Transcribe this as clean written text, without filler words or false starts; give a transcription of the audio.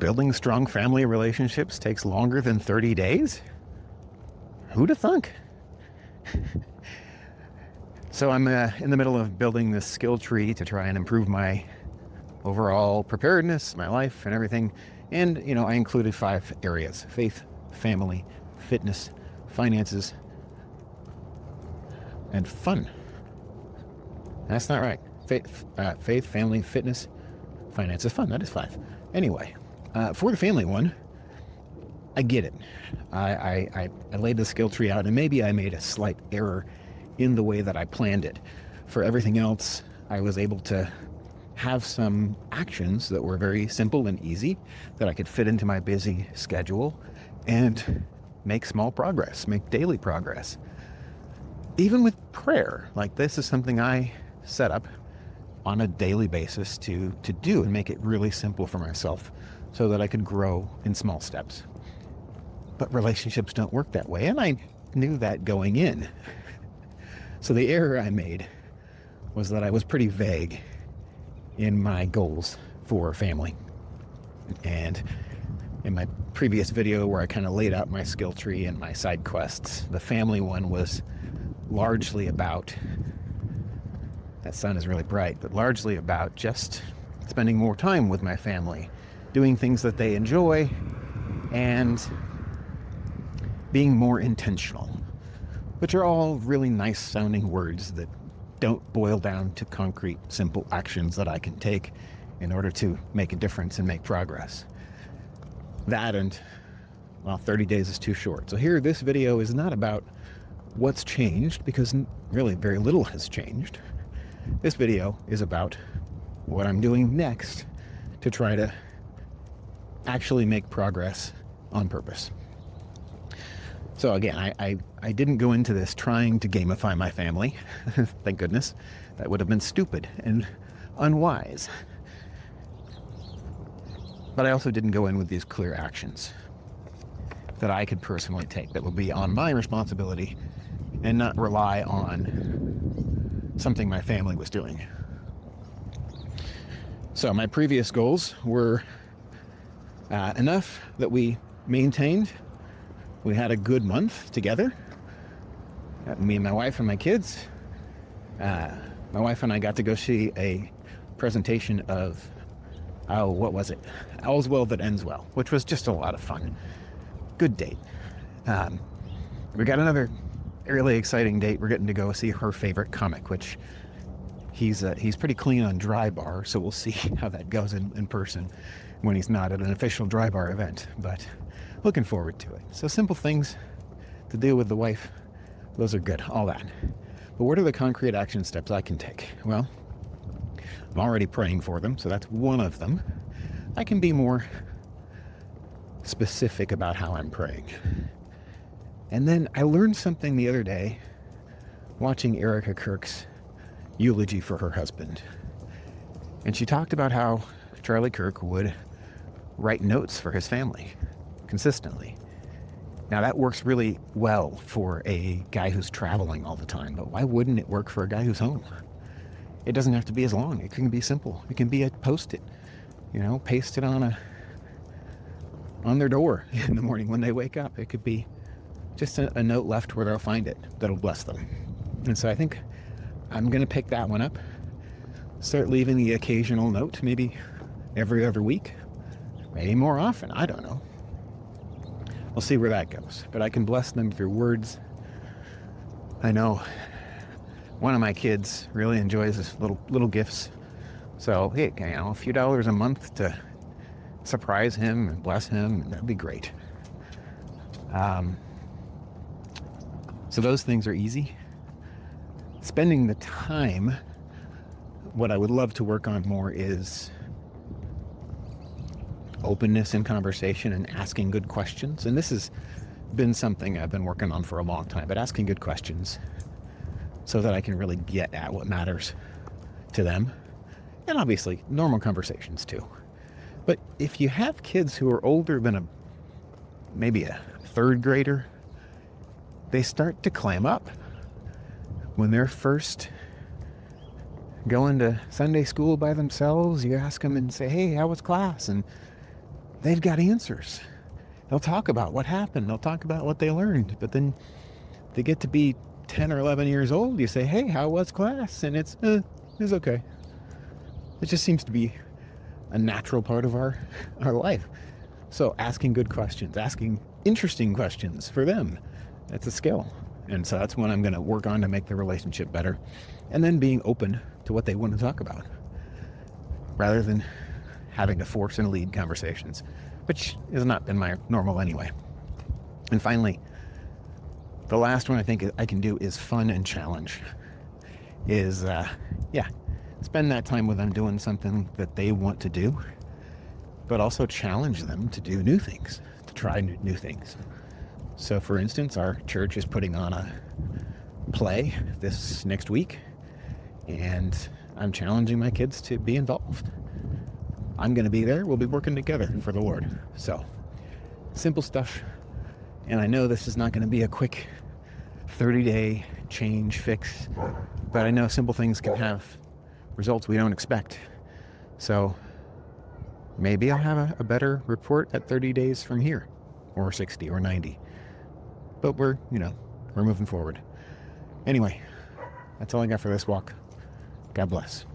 Building strong family relationships takes longer than 30 days? Who'd have thunk? So I'm in the middle of building this skill tree to try and improve my overall preparedness, my life, and everything. And, I included 5 areas: faith, family, fitness, finances, and fun. That's not right. Faith, family, fitness, finances, fun. That is 5. Anyway, for the family one, I get it. I laid the skill tree out, and maybe I made a slight error in the way that I planned it. For everything else, I was able to have some actions that were very simple and easy that I could fit into my busy schedule and make small progress, make daily progress. Even with prayer, like this is something I set up on a daily basis to do and make it really simple for myself so that I could grow in small steps. But relationships don't work that way, and I knew that going in. So the error I made was that I was pretty vague in my goals for family. And in my previous video where I kind of laid out my skill tree and my side quests, the family one was largely about, that sun is really bright, but largely about just spending more time with my family, doing things that they enjoy, and being more intentional, which are all really nice sounding words that don't boil down to concrete, simple actions that I can take in order to make a difference and make progress. That and, 30 days is too short. So here, this video is not about what's changed, because really very little has changed. This video is about what I'm doing next to try to actually make progress on purpose. So again, I didn't go into this trying to gamify my family. Thank goodness. That would have been stupid and unwise. But I also didn't go in with these clear actions that I could personally take that would be on my responsibility and not rely on something my family was doing. So my previous goals were enough that we maintained. We had a good month together. Me and my wife and my kids. My wife and I got to go see a presentation of, what was it? All's Well That Ends Well, which was just a lot of fun. Good date. We got another really exciting date. We're getting to go see her favorite comic, which he's pretty clean on dry bar, so we'll see how that goes in person when he's not at an official dry bar event. But looking forward to it. So simple things to deal with the wife, those are good, all that. But what are the concrete action steps I can take? Well, I'm already praying for them, so that's one of them. I can be more specific about how I'm praying. And then I learned something the other day watching Charlie Kirk's eulogy for her husband. And she talked about how Charlie Kirk would write notes for his family consistently. Now that works really well for a guy who's traveling all the time, but why wouldn't it work for a guy who's home? It doesn't have to be as long. It can be simple. It can be a post-it, paste it on their door in the morning when they wake up. It could be just a note left where they'll find it that'll bless them. And so I think I'm going to pick that one up. Start leaving the occasional note, maybe every other week, maybe more often. I don't know. We'll see where that goes. But I can bless them through words. I know one of my kids really enjoys this little gifts. So, hey, a few dollars a month to surprise him and bless him, that'd be great. So those things are easy. Spending the time, what I would love to work on more is openness in conversation and asking good questions. And this has been something I've been working on for a long time, but asking good questions so that I can really get at what matters to them. And obviously, normal conversations too. But if you have kids who are older than maybe a third grader, they start to clam up. When they're first going to Sunday school by themselves, you ask them and say, hey, how was class? And they've got answers. They'll talk about what happened. They'll talk about what they learned. But then they get to be 10 or 11 years old. You say, hey, how was class? And it's okay. It just seems to be a natural part of our life. So asking good questions, asking interesting questions for them, that's a skill. And so that's what I'm going to work on to make the relationship better. And then being open to what they want to talk about, rather than having to force and lead conversations, which has not been my normal anyway. And finally, the last one I think I can do is fun and challenge. Spend that time with them doing something that they want to do, but also challenge them to do new things, to try new things. So for instance, our church is putting on a play this next week, and I'm challenging my kids to be involved. I'm going to be there. We'll be working together for the Lord. So simple stuff. And I know this is not going to be a quick 30-day change fix, but I know simple things can have results we don't expect. So maybe I'll have a better report at 30 days from here, or 60 or 90. But we're moving forward. Anyway, that's all I got for this walk. God bless.